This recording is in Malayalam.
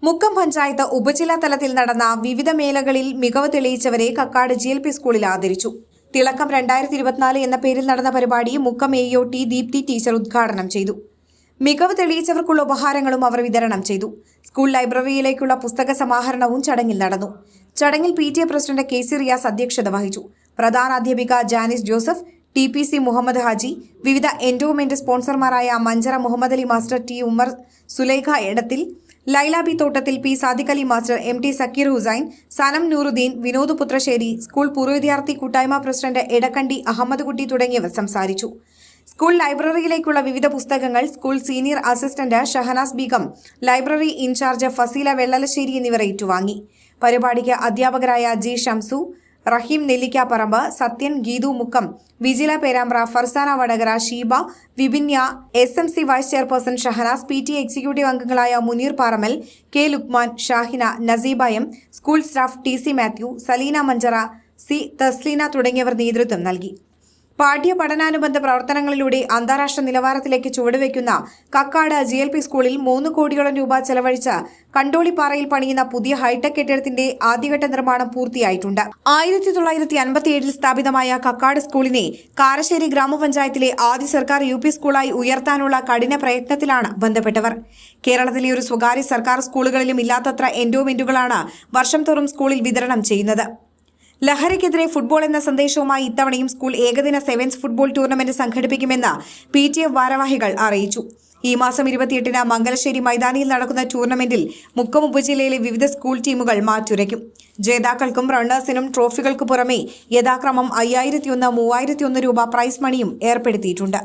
മുക്കം പഞ്ചായത്ത് ഉപജില്ലാ തലത്തിൽ നടന്ന വിവിധ മേഖലകളിൽ മികവ് തെളിയിച്ചവരെ കക്കാട് GLP സ്കൂളിൽ ആദരിച്ചു. തിളക്കം 2024 എന്ന പേരിൽ നടന്ന പരിപാടി മുക്കം AO ദീപ്തി ടീച്ചർ ഉദ്ഘാടനം ചെയ്തു. മികവ് തെളിയിച്ചവർക്കുള്ള ഉപഹാരങ്ങളും അവർ വിതരണം ചെയ്തു. സ്കൂൾ ലൈബ്രറിയിലേക്കുള്ള പുസ്തക സമാഹരണവും ചടങ്ങിൽ നടന്നു. ചടങ്ങിൽ PTA പ്രസിഡന്റ് KC റിയാസ് അധ്യക്ഷത വഹിച്ചു. പ്രധാനാധ്യാപിക ജാനിസ് ജോസഫ്, TPC മുഹമ്മദ് ഹാജി, വിവിധ എൻഡോമെന്റ് സ്പോൺസർമാരായ Manchara Muhammad Ali master, T Umar, Sulaikha Edathil, Laila B Thottathil, P Sadiq Ali master, MT Zakir Hussain, Sanam Nooruddin, Vinod Puthrasseri, school പൂർവ്വ വിദ്യാർത്ഥി കൂട്ടായ്മ പ്രസിഡന്റ് എടക്കണ്ടി അഹമ്മദ് കുട്ടി തുടങ്ങിയവർ സംസാരിച്ചു. സ്കൂൾ ലൈബ്രറിയിലേക്കുള്ള വിവിധ പുസ്തകങ്ങൾ school senior assistant Shahanas Beegum, library in charge Faseela Vellalassery എന്നിവർ ഏറ്റുവാങ്ങി. പരിപാടിക്ക് അധ്യാപകരായ G Shamsu, Rahim Nellikkaparamb, Sathyan, Geethu Mukkam, Vijila Perambra, Farsana Vadakara, Sheeba, Vibhinya, SMC vice chairperson Shahanas, PTA executive അംഗങ്ങളായ Muneer Paramal, K Luqman, Shahina, Naseeba M, school staff TC Mathew, Salina Manchara, C Thasleena തുടങ്ങിയവർ നേതൃത്വം നൽകി. പാഠ്യ പഠനാനുബന്ധ പ്രവർത്തനങ്ങളിലൂടെ അന്താരാഷ്ട്ര നിലവാരത്തിലേക്ക് ചുവടുവെക്കുന്ന കക്കാട് GLP സ്കൂളിൽ 3 കോടിയോളം രൂപ ചെലവഴിച്ച് കണ്ടോളിപ്പാറയിൽ പണിയുന്ന പുതിയ ഹൈടെക് കെട്ടിടത്തിന്റെ ആദ്യഘട്ട നിർമ്മാണം പൂർത്തിയായിട്ടുണ്ട്. 1957 സ്ഥാപിതമായ കക്കാട് സ്കൂളിനെ കാരശ്ശേരി ഗ്രാമപഞ്ചായത്തിലെ ആദ്യ സർക്കാർ UP സ്കൂളായി ഉയർത്താനുള്ള കഠിന പ്രയത്നത്തിലാണ് ബന്ധപ്പെട്ടവർ. കേരളത്തിലെ ഒരു സ്വകാര്യ സർക്കാർ സ്കൂളുകളിലും ഇല്ലാത്തത്ര എൻഡോമെന്റുകളാണ് വർഷം തോറും സ്കൂളിൽ വിതരണം ചെയ്യുന്നത്. ലഹരിക്കെതിരെ ഫുട്ബോൾ എന്ന സന്ദേശവുമായി ഇത്തവണയും സ്കൂൾ ഏകദിന സെവൻസ് ഫുട്ബോൾ ടൂർണമെന്റ് സംഘടിപ്പിക്കുമെന്ന് PTA ഭാരവാഹികൾ അറിയിച്ചു. ഈ മാസം 28-ന് മംഗലശ്ശേരി മൈതാനിയിൽ നടക്കുന്ന ടൂർണമെന്റിൽ മുക്കം ഉപജില്ലയിലെ വിവിധ സ്കൂൾ ടീമുകൾ മാറ്റുരയ്ക്കും. ജേതാക്കൾക്കും റണ്ണേഴ്സിനും ട്രോഫികൾക്ക് പുറമെ യഥാക്രമം 5001, 3001 രൂപ പ്രൈസ് മണിയും ഏർപ്പെടുത്തിയിട്ടുണ്ട്.